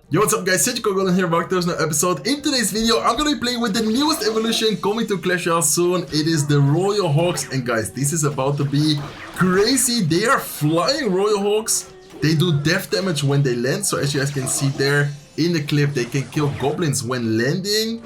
Yo, what's up guys, Goblin here, back to another episode. In today's video, I'm gonna be playing with the newest evolution coming to Clash Royale soon. It is the Royal Hogs, and guys, this is about to be crazy. They are flying Royal Hogs. They do death damage when they land, so as you guys can see there in the clip, they can kill goblins when landing.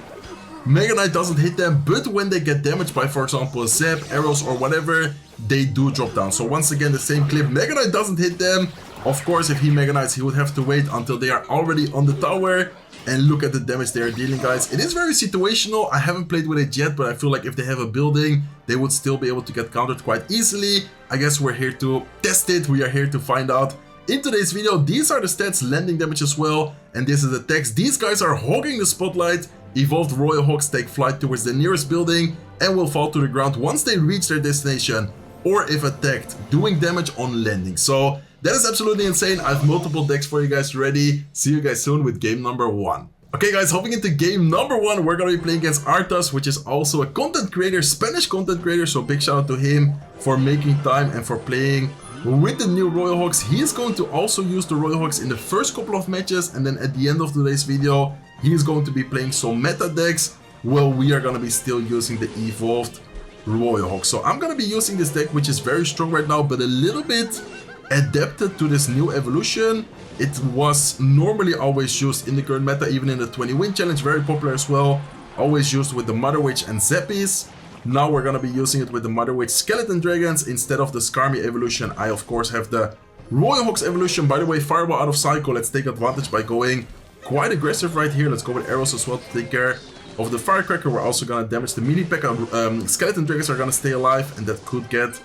Mega Knight doesn't hit them, but when they get damaged by, for example, zap, arrows or whatever, they do drop down. So once again, the same clip, Mega Knight doesn't hit them. Of course, if he Mega Knights, he would have to wait until they are already on the tower. And look at the damage they are dealing, guys. It is very situational. I haven't played with it yet, but I feel like if they have a building, they would still be able to get countered quite easily. I guess we're here to test it. We are here to find out. In today's video, these are the stats, landing damage as well. And this is the text. These guys are hogging the spotlight. Evolved Royal Hogs take flight towards the nearest building and will fall to the ground once they reach their destination, or if attacked, doing damage on landing. So that is absolutely insane. I have multiple decks for you guys ready. See you guys soon with game number 1. Okay guys, hopping into game number 1, we're gonna be playing against Artas, which is also a content creator, Spanish content creator, so big shout out to him for making time and for playing with the new Royal Hogs. He is going to also use the Royal Hogs in the first couple of matches, and then at the end of today's video, he is going to be playing some meta decks. Well, we are gonna be still using the evolved Royal Hogs. So I'm gonna be using this deck, which is very strong right now, but a little bit adapted to this new evolution. It was normally always used in the current meta, even in the 20 win challenge, very popular as well. Always used with the Mother Witch and Zappies. Now we're gonna be using it with the Mother Witch Skeleton Dragons instead of the Skarmy evolution. I of course have the Royal Hogs evolution. By the way, Fireball out of cycle. Let's take advantage by going quite aggressive right here. Let's go with arrows as well to take care of the Firecracker. We're also gonna damage the melee Pekka. Skeleton Dragons are gonna stay alive, and that could get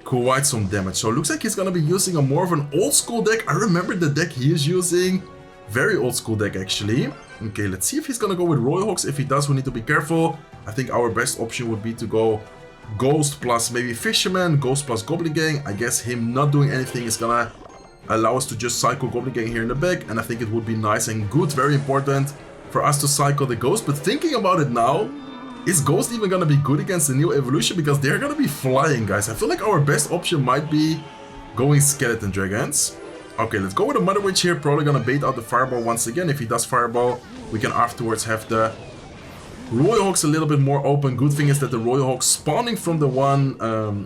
quite some damage. So it looks like he's gonna be using a more of an old school deck. I remember the deck he is using. Very old school deck actually. Okay, let's see if he's gonna go with Royal Hogs. If he does, we need to be careful. I think our best option would be to go Ghost plus maybe Fisherman, Ghost plus Goblin Gang. I guess him not doing anything is gonna allow us to just cycle Goblin Gang here in the back, and I think it would be nice and good, very important for us to cycle the Ghost. But thinking about it now, is Ghost even gonna be good against the new evolution? Because they're gonna be flying, guys. I feel like our best option might be going Skeleton Dragons. Okay, let's go with the Mother Witch here. Probably gonna bait out the Fireball once again. If he does Fireball, we can afterwards have the Royal Hogs a little bit more open. Good thing is that the Royal Hogs spawning from the one.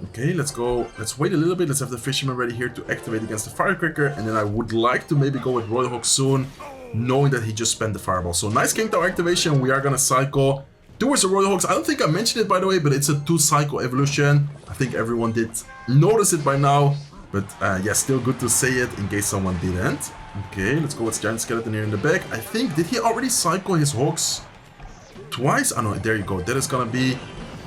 Okay, let's go. Let's wait a little bit. Let's have the Fisherman ready here to activate against the Firecracker. And then I would like to maybe go with Royal Hogs soon, knowing that he just spent the Fireball. So nice King Tower activation. We are gonna cycle towards the Royal Hogs. I don't think I mentioned it, by the way, but it's a 2-cycle evolution. I think everyone did notice it by now. But yeah, still good to say it in case someone didn't. Okay, let's go with Giant Skeleton here in the back. I think, did he already cycle his Hogs twice? Oh no, there you go. That is gonna be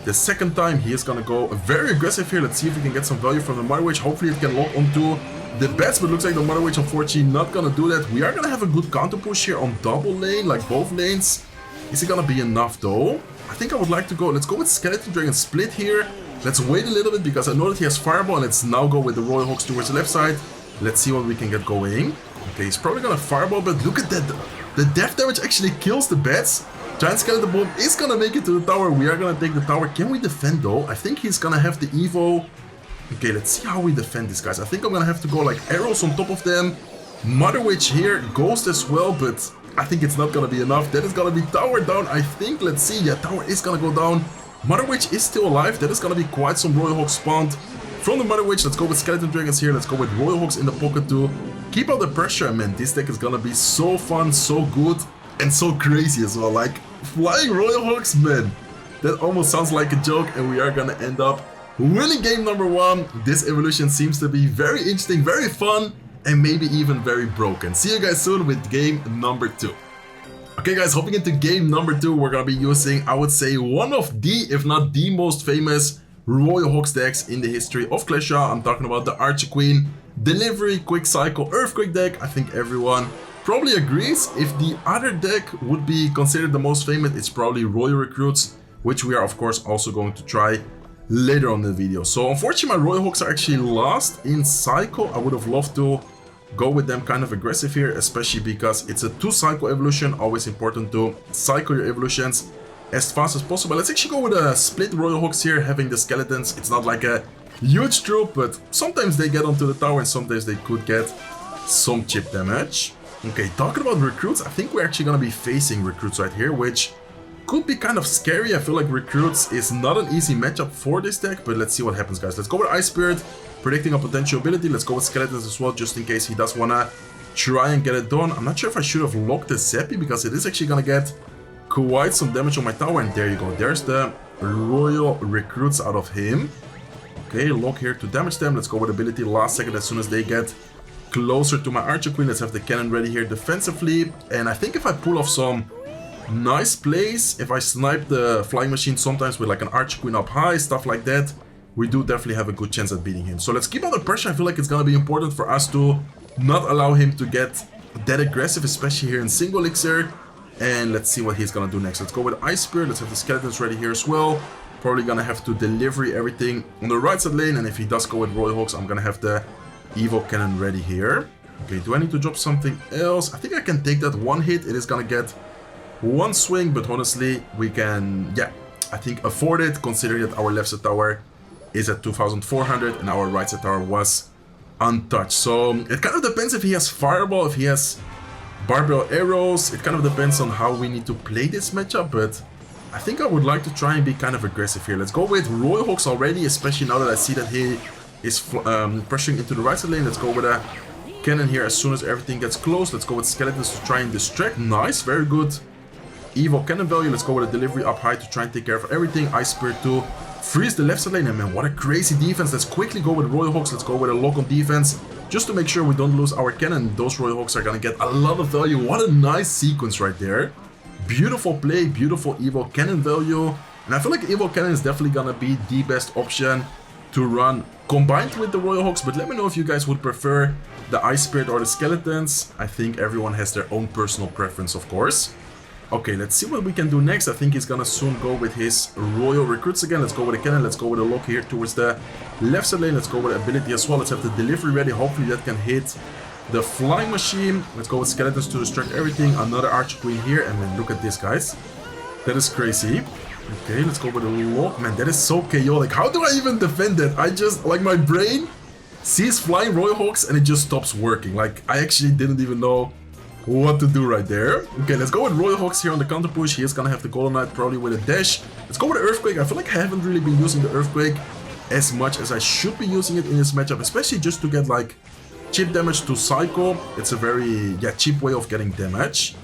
the second time he is gonna go very aggressive here. Let's see if we can get some value from the Mother Witch. Hopefully it can lock onto the bats, but looks like the Mother Witch unfortunately not gonna do that. We are gonna have a good counter push here on double lane, like both lanes. Is it gonna be enough though? I think I would like to go. Let's go with Skeleton Dragon Split here. Let's wait a little bit because I know that he has Fireball. And let's now go with the Royal Hogs towards the left side. Let's see what we can get going. Okay, he's probably gonna Fireball, but look at that. The death damage actually kills the bats. Giant Skeleton Bomb is gonna make it to the tower. We are gonna take the tower. Can we defend though? I think he's gonna have the Evo. Okay, let's see how we defend this, guys. I think I'm gonna have to go like arrows on top of them. Mother Witch here, Ghost as well, but I think it's not gonna be enough. That is gonna be tower down, I think. Let's see. Yeah, tower is gonna go down. Mother Witch is still alive. That is gonna be quite some Royal Hogs spawned from the Mother Witch. Let's go with Skeleton Dragons here. Let's go with Royal Hogs in the pocket to keep out the pressure. Man, this deck is gonna be so fun, so good, and so crazy as well. Like, flying Royal Hogs, man. That almost sounds like a joke, and we are gonna end up winning game number 1. This evolution seems to be very interesting, very fun, and maybe even very broken. See you guys soon with game number 2. Okay guys, hopping into game number 2, we're gonna be using, I would say, one of the, if not the most famous Royal Hogs decks in the history of Clash Royale. I'm talking about the Archer Queen Delivery Quick Cycle Earthquake deck. I think everyone probably agrees. If the other deck would be considered the most famous, it's probably Royal Recruits, which we are of course also going to try later on in the video. So unfortunately my Royal Hogs are actually lost in cycle. I would have loved to go with them kind of aggressive here, especially because it's a 2-cycle evolution. Always important to cycle your evolutions as fast as possible. Let's actually go with a split Royal Hogs here, having the skeletons. It's not like a huge troop, but sometimes they get onto the tower and sometimes they could get some chip damage. Okay, talking about recruits, I think we're actually going to be facing recruits right here, which could be kind of scary. I feel like recruits is not an easy matchup for this deck, but let's see what happens, guys. Let's go with Ice Spirit, predicting a potential ability. Let's go with Skeletons as well, just in case he does want to try and get it done. I'm not sure if I should have locked the Zeppy, because it is actually going to get quite some damage on my tower, and there you go. There's the Royal Recruits out of him. Okay, lock here to damage them. Let's go with ability last second as soon as they get closer to my Archer Queen. Let's have the cannon ready here defensively. And I think if I pull off some nice plays, if I snipe the flying machine sometimes with like an Archer Queen up high, stuff like that, we do definitely have a good chance at beating him. So let's keep under pressure. I feel like it's going to be important for us to not allow him to get that aggressive, especially here in single elixir. And let's see what he's going to do next. Let's go with Ice Spirit. Let's have the Skeletons ready here as well. Probably going to have to deliver everything on the right side lane. And if he does go with Royal Hogs, I'm going to have the Evo Cannon ready here. Okay, do I need to drop something else? I think I can take that one hit. It is gonna get one swing, but honestly, we can, yeah, I think afford it, considering that our left side tower is at 2,400 and our right side tower was untouched. So it kind of depends if he has Fireball, if he has Barbell Arrows. It kind of depends on how we need to play this matchup, but I think I would like to try and be kind of aggressive here. Let's go with Royal Hogs already, especially now that I see that he is pressuring into the right side lane. Let's go with a cannon here as soon as everything gets close. Let's go with Skeletons to try and distract. Nice, very good Evo cannon value. Let's go with a delivery up high to try and take care of everything. Ice Spirit to freeze the left side lane. And man, what a crazy defense. Let's quickly go with Royal Hogs. Let's go with a lock on defense just to make sure we don't lose our cannon. Those Royal Hogs are gonna get a lot of value. What a nice sequence right there. Beautiful play, beautiful Evo cannon value. And I feel like Evo cannon is definitely gonna be the best option to run combined with the Royal Hogs, but let me know if you guys would prefer the Ice Spirit or the Skeletons. I think everyone has their own personal preference, of course. Okay, let's see what we can do next. I think he's gonna soon go with his Royal Recruits again. Let's go with a cannon. Let's go with a lock here towards the left side lane. Let's go with ability as well. Let's have the delivery ready. Hopefully that can hit the flying machine. Let's go with Skeletons to distract everything. Another Archer Queen here, and man, look at this, guys. That is crazy. Okay, let's go with a lock. Man, that is so chaotic. How do I even defend that? I just, like, my brain sees flying Royal Hogs and it just stops working. Like, I actually didn't even know what to do right there. Okay, let's go with Royal Hogs here on the counter push. He is gonna have the Golden Knight probably with a dash. Let's go with the Earthquake. I feel like I haven't really been using the Earthquake as much as I should be using it in this matchup, especially just to get, like, chip damage to Psycho. It's a very, yeah, cheap way of getting damage.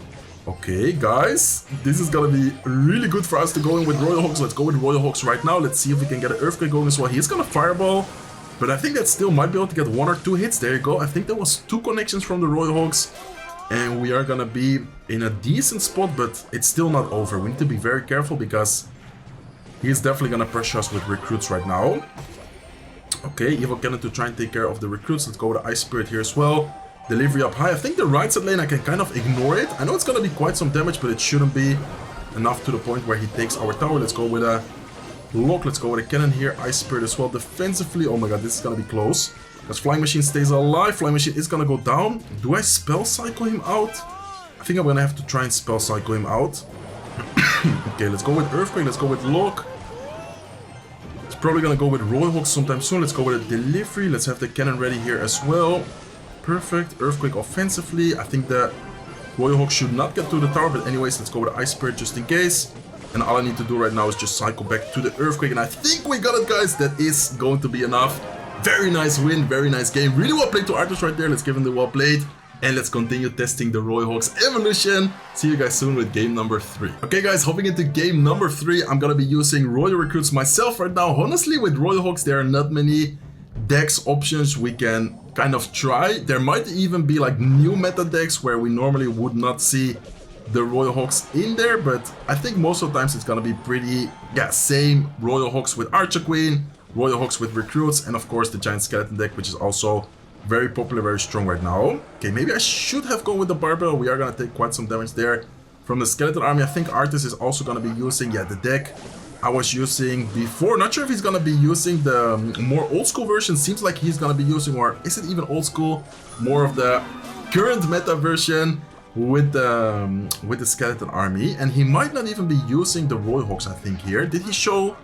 Okay, guys, this is gonna be really good for us to go in with Royal Hogs. Let's go with Royal Hogs right now. Let's see if we can get an Earthquake going as well. He's gonna Fireball, but I think that still might be able to get 1 or 2 hits. There you go. I think there was 2 connections from the Royal Hogs, and we are gonna be in a decent spot, but it's still not over. We need to be very careful because he's definitely gonna pressure us with recruits right now. Okay, Evo Cannon to try and take care of the recruits. Let's go with the Ice Spirit here as well. Delivery up high. I think the right side lane I can kind of ignore it. I know it's gonna be quite some damage, but it shouldn't be enough to the point where he takes our tower. Let's go with a lock. Let's go with a cannon here. Ice Spirit as well defensively. Oh my god, this is gonna be close. Because Flying Machine stays alive. Flying Machine is gonna go down. Do I Spell Cycle him out? I think I'm gonna have to try and Spell Cycle him out. Okay, let's go with Earthquake. Let's go with lock. It's probably gonna go with Royal Hogs sometime soon. Let's go with a delivery. Let's have the cannon ready here as well. Perfect. Earthquake offensively. I think the Royal Hog should not get to the tower, but anyways, let's go with the Ice Spirit just in case. And all I need to do right now is just cycle back to the Earthquake, and I think we got it, guys. That is going to be enough. Very nice win, very nice game. Really well played to Arthurs right there. Let's give him the well played. And let's continue testing the Royal Hogs evolution. See you guys soon with game number 3. Okay, guys, hopping into game number 3, I'm gonna be using Royal Recruits myself right now. Honestly, with Royal Hogs, there are not many decks options we can kind of try. There might even be like new meta decks where we normally would not see the Royal Hogs in there, but I think most of the times it's gonna be pretty, yeah, same Royal Hogs with Archer Queen, Royal Hogs with Recruits, and of course the Giant Skeleton deck, which is also very popular, very strong right now. Okay, maybe I should have gone with the Barbell. We are gonna take quite some damage there from the Skeleton army. I think Artis is also gonna be using, yeah, the deck I was using before. Not sure if he's gonna be using the more old school version. Seems like he's gonna be using, or is it even old school? More of the current meta version with the Skeleton army. And he might not even be using the Royal Hogs, I think, here. Did he show?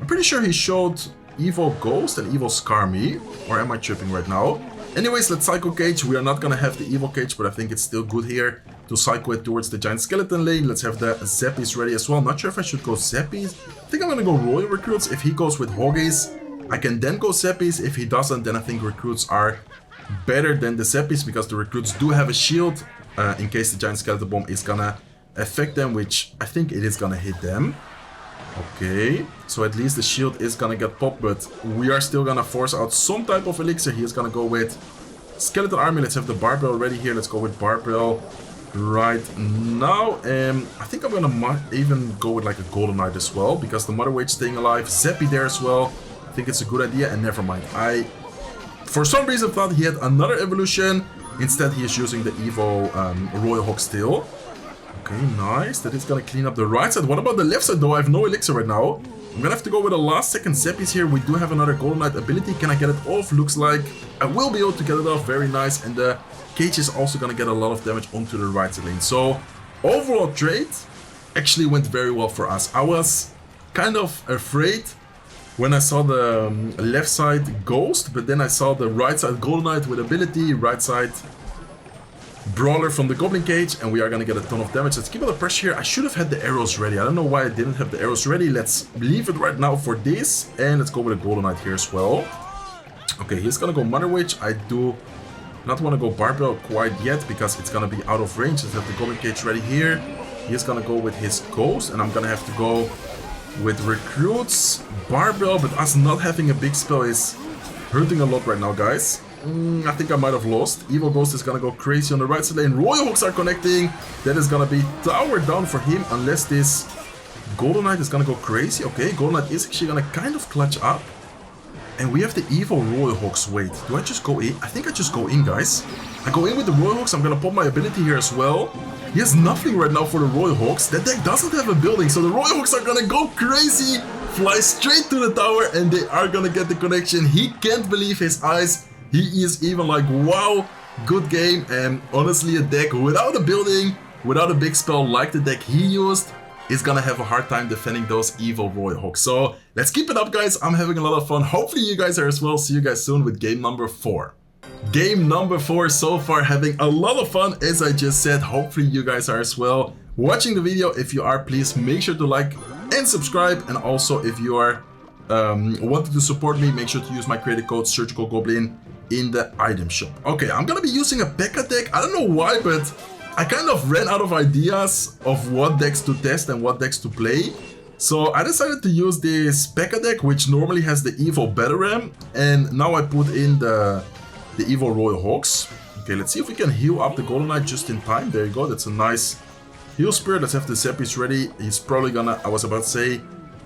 I'm pretty sure he showed Evo Ghost and Evo Skarmy. Or am I tripping right now? Anyways, let's Psycho Cage. We are not gonna have the Evil Cage, but I think it's still good here to Psycho it towards the Giant Skeleton lane. Let's have the Zappies ready as well. Not sure if I should go Zappies. I think I'm gonna go Royal Recruits. If he goes with Hoggies, I can then go Zappies. If he doesn't, then I think Recruits are better than the Zappies, because the Recruits do have a shield in case the Giant Skeleton Bomb is gonna affect them, which I think it is gonna hit them. Okay, so at least the shield is gonna get popped, but we are still gonna force out some type of elixir. He is gonna go with Skeleton Army. Let's have the Barbell ready here. Let's go with Barbell right now. I think I'm gonna even go with like a Golden Knight as well, because the Mother Wage staying alive. Zappy there as well. I think it's a good idea, and never mind. I, for some reason, thought he had another evolution. Instead, he is using the Evo Royal Hog still. Okay, nice. That is gonna clean up the right side. What about the left side though? I have no elixir right now. I'm gonna have to go with a last second Zappies here. We do have another Golden Knight ability. Can I get it off? Looks like I will be able to get it off. Very nice. And the cage is also gonna get a lot of damage onto the right side lane. So overall trade actually went very well for us. I was kind of afraid when I saw the left side Ghost, but then I saw the right side Golden Knight with ability, right side Brawler from the Goblin Cage, and we are gonna get a ton of damage. Let's keep on the pressure here. I should have had the arrows ready. I don't know why I didn't have the arrows ready. Let's leave it right now for this, and let's go with a Golden Knight here as well. Okay, he's gonna go Mother Witch. I do not want to go Barbell quite yet, because it's gonna be out of range. Let's have the Goblin Cage ready here. He's gonna go with his Ghost, and I'm gonna have to go with Recruits, Barbell, but us not having a big spell is hurting a lot right now, guys. I think I might have lost. Evil Ghost is gonna go crazy on the right side lane. Royal Hogs are connecting. That is gonna be tower down for him, unless this Golden Knight is gonna go crazy. Okay, Golden Knight is actually gonna kind of clutch up. And we have the evil Royal Hogs. Wait, do I just go in? I think I just go in, guys. I go in with the Royal Hogs. I'm gonna pop my ability here as well. He has nothing right now for the Royal Hogs. That deck doesn't have a building, so the Royal Hogs are gonna go crazy, fly straight to the tower, and they are gonna get the connection. He can't believe his eyes. He is even like, wow, good game. And honestly, a deck without a building, without a big spell like the deck he used, is gonna have a hard time defending those evil Royal Hogs. So let's keep it up, guys. I'm having a lot of fun. Hopefully you guys are as well. See you guys soon with game number 4. Game number 4 so far, having a lot of fun, as I just said. Hopefully you guys are as well. Watching the video, if you are, please make sure to like and subscribe. And also, if you are wanting to support me, make sure to use my creator code Surgical Goblin in the item shop. Okay, I'm gonna be using a Pekka deck. I don't know why, but I kind of ran out of ideas of what decks to test and what decks to play. So I decided to use this Pekka deck, which normally has the evil Battle Ram, and now I put in the evil Royal Hogs. Okay, let's see if we can heal up the Golden Knight just in time. There you go, that's a nice heal spirit. Let's have the Zappies ready. He's probably gonna, I was about to say,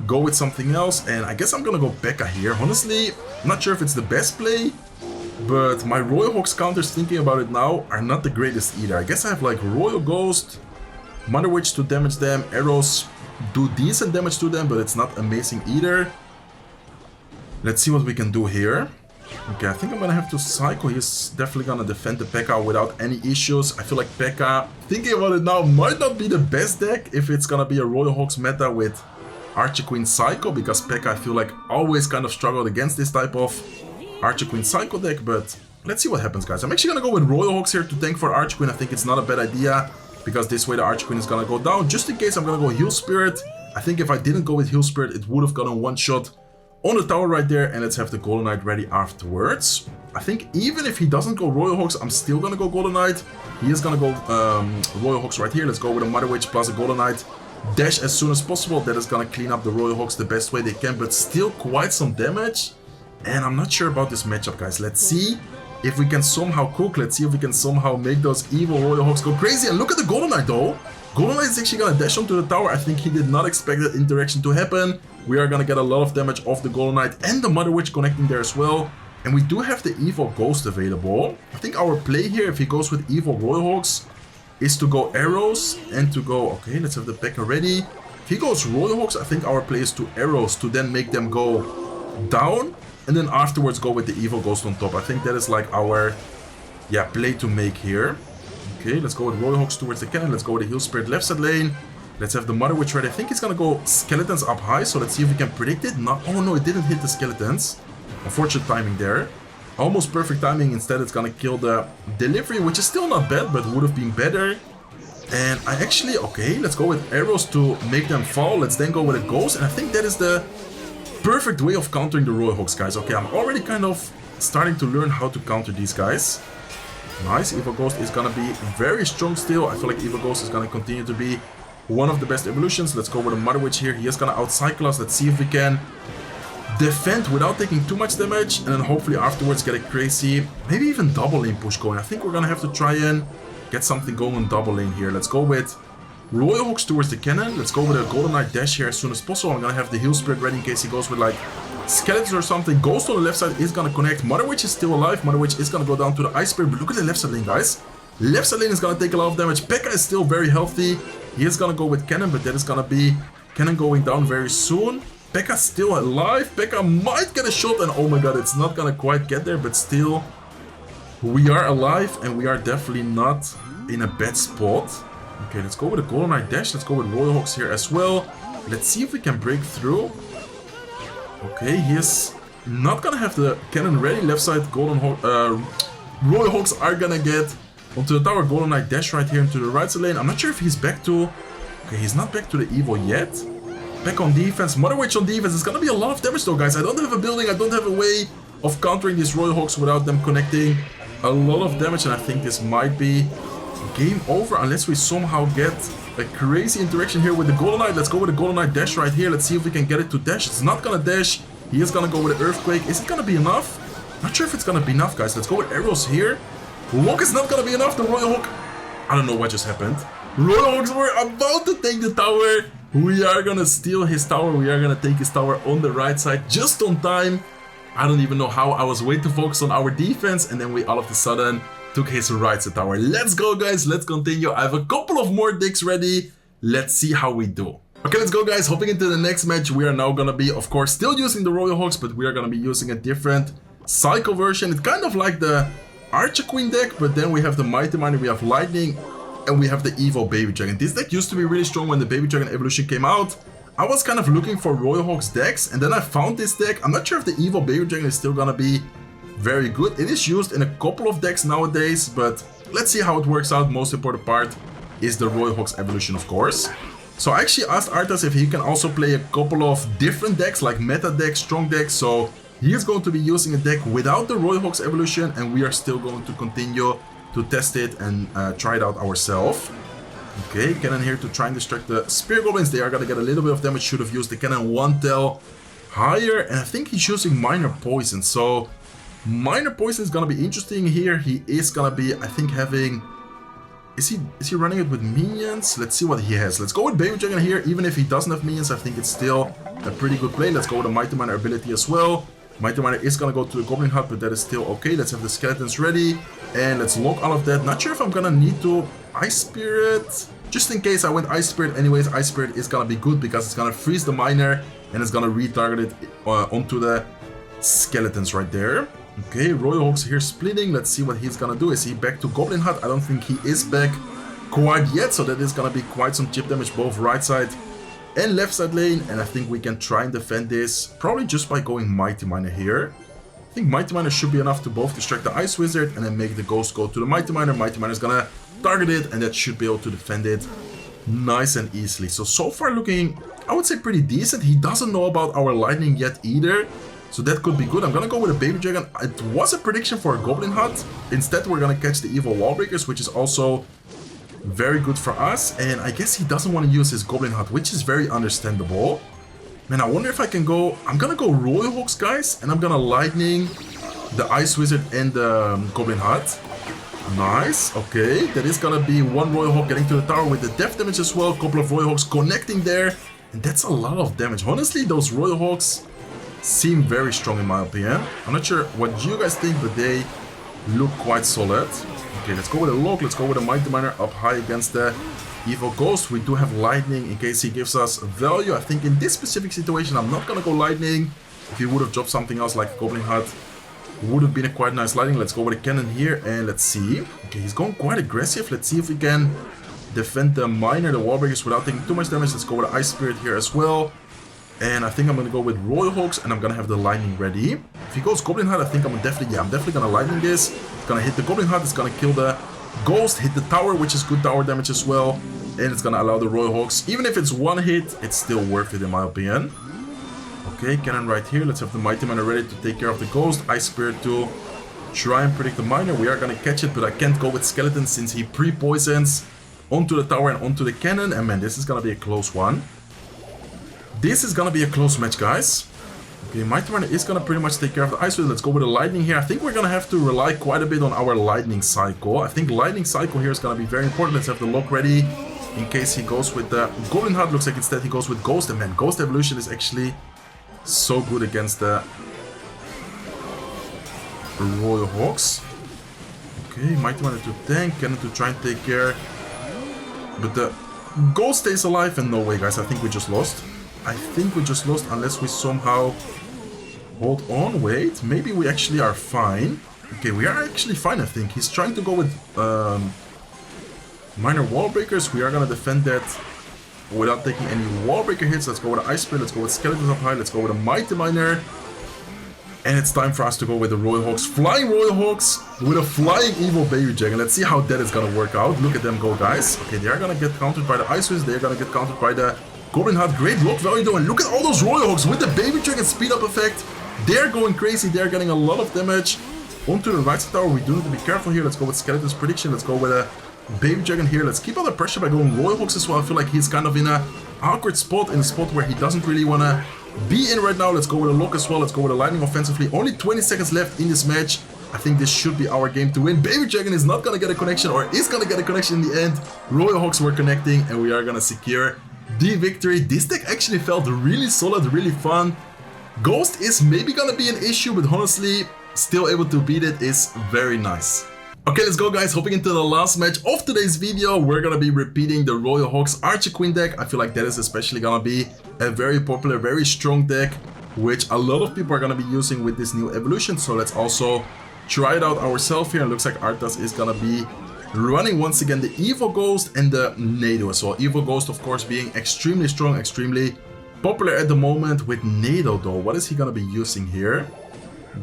go with something else, and I guess I'm gonna go Pekka here. Honestly, I'm not sure if it's the best play, but my Royal Hogs counters, thinking about it now, are not the greatest either. I guess I have like Royal Ghost, Mother Witch to damage them, arrows do decent damage to them, but it's not amazing either. Let's see what we can do here. Okay, I think I'm gonna have to Psycho. He's definitely gonna defend the Pekka without any issues. I feel like Pekka, thinking about it now, might not be the best deck if it's gonna be a Royal Hogs meta with Archer Queen Psycho, because Pekka, I feel like, always kind of struggled against this type of Archer Queen Psycho deck, but let's see what happens, guys. I'm actually gonna go with Royal Hogs here to tank for Archer Queen. I think it's not a bad idea, because this way the Archer Queen is gonna go down. Just in case, I'm gonna go Heal Spirit. I think if I didn't go with Heal Spirit, it would have gotten one shot on the tower right there, and let's have the Golden Knight ready afterwards. I think even if he doesn't go Royal Hogs, I'm still gonna go Golden Knight. He is gonna go Royal Hogs right here. Let's go with a Mother Witch plus a Golden Knight. Dash as soon as possible. That is gonna clean up the Royal Hogs the best way they can, but still quite some damage. And I'm not sure about this matchup, guys. Let's see if we can somehow cook. Let's see if we can somehow make those evil Royal Hogs go crazy. And look at the Golden Knight, though. Golden Knight is actually gonna dash onto the tower. I think he did not expect that interaction to happen. We are gonna get a lot of damage off the Golden Knight and the Mother Witch connecting there as well. And we do have the evil Ghost available. I think our play here, if he goes with evil Royal Hogs, is to go arrows and to go... Okay, let's have the Pekka ready. If he goes Royal Hogs, I think our play is to arrows to then make them go down, and then afterwards go with the evil Ghost on top. I think that is like our play to make here. Okay, let's go with Royal Hogs towards the cannon. Let's go with the Heal Spirit left side lane. Let's have the Mother Witch ready. I think he's gonna go Skeletons up high, so let's see if we can predict it. Oh no, it didn't hit the Skeletons. Unfortunate timing there. Almost perfect timing. Instead, it's gonna kill the delivery, which is still not bad, but would have been better. And I actually, okay, let's go with arrows to make them fall. Let's then go with a ghost. And I think that is the perfect way of countering the Royal Hogs, guys. Okay, I'm already kind of starting to learn how to counter these guys. Nice. Evil Ghost is gonna be very strong still. I feel like Evil Ghost is gonna continue to be one of the best evolutions. Let's go with a Mother Witch here. He is gonna outcycle us. Let's see if we can defend without taking too much damage, and then hopefully afterwards get a crazy, maybe even double lane push going. I think we're gonna have to try and get something going on double lane here. Let's go with Royal Hogs towards the cannon. Let's go with a Golden Knight dash here as soon as possible. I'm gonna have the heal spirit ready in case he goes with like skeletons or something. Ghost on the left side is gonna connect. Mother Witch is still alive. Mother Witch is gonna go down to the ice spirit, but look at the left side lane, guys. Left side lane is gonna take a lot of damage. Pekka is still very healthy. He is gonna go with cannon, but that is gonna be cannon going down very soon. Pekka's still alive. Pekka might get a shot, and oh my god, it's not gonna quite get there, but still, we are alive, and we are definitely not in a bad spot. Okay, let's go with a Golden Knight dash. Let's go with Royal Hogs here as well. Let's see if we can break through. Okay, he is not gonna have the cannon ready. Left side, Royal Hogs are gonna get onto the tower. Golden Knight dash right here into the right side lane. I'm not sure if he's back to... Okay, he's not back to the evil yet. Back on defense. Mother Witch on defense. It's gonna be a lot of damage though, guys. I don't have a building. I don't have a way of countering these Royal Hogs without them connecting a lot of damage. And I think this might be game over unless we somehow get a crazy interaction here with the Golden Knight. Let's go with the Golden Knight dash right here. Let's see if we can get it to dash. It's not gonna dash. He is gonna go with the Earthquake. Is it gonna be enough? Not sure if it's gonna be enough, guys. Let's go with arrows here. Lock is not gonna be enough. The Royal Hog... I don't know what just happened. Royal Hogs were about to take the tower. We are gonna steal his tower. We are gonna take his tower on the right side just on time. I don't even know how. I was way too focused on our defense, and then we all of a sudden took his right side tower. Let's go, guys. Let's continue. I have a couple of more decks ready. Let's see how we do. Okay, let's go, guys. Hopping into the next match. We are now gonna be, of course, still using the Royal Hogs, but we are gonna be using a different cycle version. It's kind of like the Archer Queen deck, but then we have the Mighty Miner, we have Lightning, and we have the Evil Baby Dragon. This deck used to be really strong when the Baby Dragon evolution came out. I was kind of looking for Royal Hogs decks, and then I found this deck. I'm not sure if the Evil Baby Dragon is still gonna be very good. It is used in a couple of decks nowadays, but let's see how it works out. Most important part is the Royal Hogs evolution, of course. So I actually asked Arthas if he can also play a couple of different decks, like meta decks, strong decks. So he is going to be using a deck without the Royal Hogs evolution, and we are still going to continue to test it and try it out ourselves. Okay, cannon here to try and distract the Spear Goblins. They are going to get a little bit of damage. Should have used the cannon one tel higher, and I think he's using Minor Poison. So Minor Poison is going to be interesting here. He is going to be, I think, having... Is he running it with minions? Let's see what he has. Let's go with Baby Dragon here. Even if he doesn't have minions, I think it's still a pretty good play. Let's go with a Mighty Miner ability as well. Mighty Miner is gonna go to the Goblin Hut, but that is still okay. Let's have the skeletons ready, and let's lock all of that. Not sure if I'm gonna need to Ice Spirit. Just in case I went Ice Spirit anyways, Ice Spirit is gonna be good because it's gonna freeze the Miner, and it's gonna retarget it onto the skeletons right there. Okay, Royal Hogs here splitting. Let's see what he's gonna do. Is he back to Goblin Hut? I don't think he is back quite yet, so that is gonna be quite some chip damage, both right side and left side lane, and I think we can try and defend this probably just by going Mighty Miner here. I think Mighty Miner should be enough to both distract the Ice Wizard and then make the Ghost go to the Mighty Miner. Mighty Miner is gonna target it, and that should be able to defend it nice and easily. So far looking, I would say, pretty decent. He doesn't know about our Lightning yet either, so that could be good. I'm gonna go with a Baby Dragon. It was a prediction for a Goblin Hut. Instead, we're gonna catch the Evil Wall Breakers, which is also very good for us, and I guess he doesn't want to use his Goblin Hut, which is very understandable. Man, I wonder if I can go... I'm gonna go Royal Hogs, guys, and I'm gonna Lightning the Ice Wizard and the Goblin Hut. Nice, okay. That is gonna be one Royal Hog getting to the tower with the death damage as well. A couple of Royal Hogs connecting there, and that's a lot of damage. Honestly, those Royal Hogs seem very strong in my opinion. I'm not sure what you guys think, but they look quite solid. Okay, let's go with a lock. Let's go with a Mighty Miner up high against the Evil Ghost. We do have Lightning in case he gives us value. I think in this specific situation, I'm not gonna go Lightning. If he would have dropped something else like a Goblin Hut, would have been a quite nice Lightning. Let's go with a Cannon here, and let's see. Okay, he's going quite aggressive. Let's see if we can defend the Miner, the Wallbreakers, without taking too much damage. Let's go with Ice Spirit here as well. And I think I'm gonna go with Royal Hogs, and I'm gonna have the lightning ready. If he goes Goblin Heart, I think I'm definitely gonna lightning this. It's gonna hit the Goblin Heart, it's gonna kill the Ghost, hit the tower, which is good tower damage as well. And it's gonna allow the Royal Hogs, even if it's one hit, it's still worth it in my opinion. Okay, cannon right here. Let's have the Mighty Miner ready to take care of the Ghost. Ice Spirit to try and predict the Miner. We are gonna catch it, but I can't go with Skeleton since he pre-poisons onto the tower and onto the cannon. And man, this is gonna be a close one. This is gonna be a close match, guys. Okay, Mighty Miner is gonna pretty much take care of the Ice Wave. Let's go with the Lightning here. I think we're gonna have to rely quite a bit on our Lightning Cycle. I think Lightning Cycle here is gonna be very important. Let's have the lock ready in case he goes with the Goblin Heart. Looks like instead he goes with Ghost. And man, Ghost Evolution is actually so good against the Royal Hogs. Okay, Mighty Miner to tank, Cannon to try and take care. But the Ghost stays alive, and no way, guys. I think we just lost. I think we just lost unless we somehow hold on. Wait, maybe we actually are fine. Okay, we are actually fine, I think. He's trying to go with minor wall breakers. We are gonna defend that without taking any wall breaker hits. Let's go with the Ice Spirit. Let's go with Skeletons up high. Let's go with a Mighty Miner. And it's time for us to go with the Royal Hogs. Flying Royal Hogs with a flying evil Baby Dragon. Let's see how that is gonna work out. Look at them go, guys. Okay, they are gonna get countered by the Ice Wizard. They're gonna get countered by the Goblin Heart. Great block value though. And look at all those Royal Hogs with the Baby Dragon speed up effect. They're going crazy. They're getting a lot of damage onto the right side tower. We do need to be careful here. Let's go with Skeleton's prediction. Let's go with a Baby Dragon here. Let's keep out the pressure by going Royal Hogs as well. I feel like he's kind of in a awkward spot, in a spot where he doesn't really want to be in right now. Let's go with a lock as well. Let's go with a lightning offensively. Only 20 seconds left in this match. I think this should be our game to win. Baby Dragon is not going to get a connection, or is going to get a connection in the end. Royal Hogs were connecting, and we are going to secure the victory. This deck actually felt really solid, really fun. Ghost is maybe going to be an issue, but honestly, still able to beat it is very nice. Okay, let's go, guys. Hopping into the last match of today's video, we're gonna be repeating the Royal Hogs Archer Queen deck. I feel like that is especially gonna be a very popular, very strong deck, which a lot of people are gonna be using with this new evolution. So let's also try it out ourselves here. It looks like Arthas is gonna be running once again the Evil Ghost and the Nado as well. Evil Ghost, of course, being extremely strong, extremely popular at the moment. With Nado, though, what is he gonna be using here?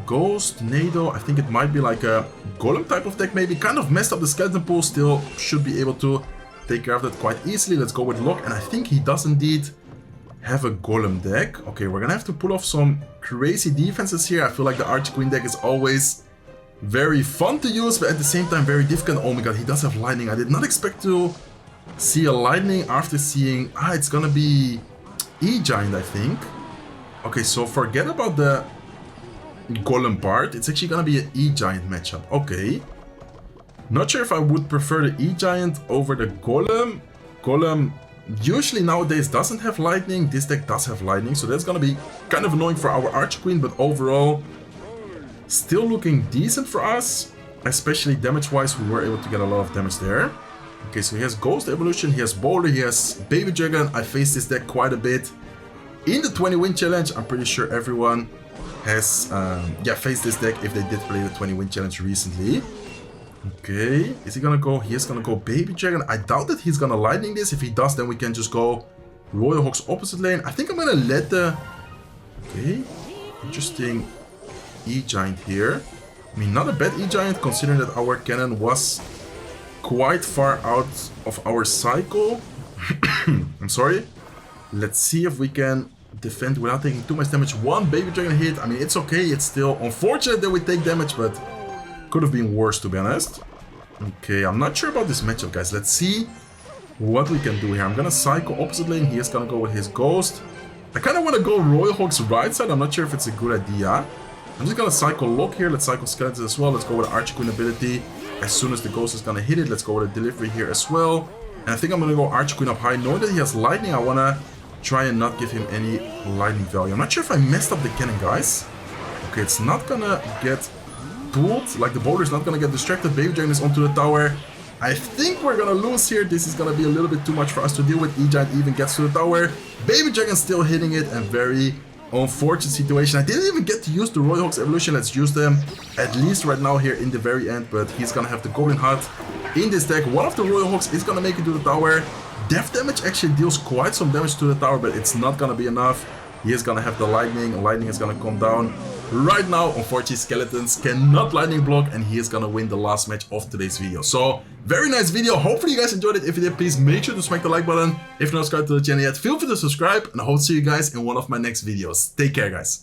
Ghost, Nado, I think it might be like a Golem type of deck maybe. Kind of messed up the skeleton pool, still should be able to take care of that quite easily. Let's go with Lock, and I think he does indeed have a Golem deck. Okay, we're gonna have to pull off some crazy defenses here. I feel like the Archer Queen deck is always very fun to use, but at the same time very difficult. Oh my god, he does have Lightning. I did not expect to see a Lightning after seeing... it's gonna be E-Giant, I think. Okay, so forget about the Golem part. It's actually gonna be an E-Giant matchup. Okay. Not sure if I would prefer the E-Giant over the Golem. Golem usually nowadays doesn't have Lightning. This deck does have Lightning, so that's gonna be kind of annoying for our Archer Queen, but overall still looking decent for us. Especially damage-wise, we were able to get a lot of damage there. Okay, so he has Ghost Evolution, he has Boulder, he has Baby Dragon. I faced this deck quite a bit in the 20 win challenge. I'm pretty sure everyone has faced this deck if they did play the 20 win challenge recently. Okay, is he gonna go? He is gonna go Baby Dragon. I doubt that he's gonna Lightning this. If he does, then we can just go Royal Hogs opposite lane. I think I'm gonna let the... Okay, interesting E-Giant here. I mean, not a bad E-Giant considering that our cannon was quite far out of our cycle. I'm sorry. Let's see if we can defend without taking too much damage. One Baby Dragon hit. I mean, it's okay. It's still unfortunate that we take damage, but could have been worse, to be honest. Okay, I'm not sure about this matchup, guys. Let's see what we can do here. I'm gonna cycle opposite lane. He is gonna go with his Ghost. I kind of want to go Royal Hogs right side. I'm not sure if it's a good idea. I'm just gonna cycle Lock here. Let's cycle Skeletons as well. Let's go with Archer Queen ability. As soon as the Ghost is gonna hit it, let's go with a Delivery here as well. And I think I'm gonna go Archer Queen up high. Knowing that he has Lightning, I wanna try and not give him any Lightning value. I'm not sure if I messed up the cannon, guys. Okay, it's not gonna get pulled. Like, the boulder is not gonna get distracted. Baby Dragon is onto the tower. I think we're gonna lose here. This is gonna be a little bit too much for us to deal with. E-Giant even gets to the tower. Baby Dragon still hitting it, and very unfortunate situation. I didn't even get to use the Royal Hogs evolution. Let's use them at least right now here in the very end, but he's gonna have the Goblin Heart in this deck. One of the Royal Hogs is gonna make it to the tower. Death damage actually deals quite some damage to the tower, but it's not gonna be enough He is gonna have the lightning. Lightning is gonna come down right now. Unfortunately, skeletons cannot lightning block, and he is gonna win the last match of today's video. So very nice video. Hopefully you guys enjoyed it. If you did, please make sure to smack the like button. If you're not subscribed to the channel yet, feel free to subscribe, and I hope to see you guys in one of my next videos. Take care, guys.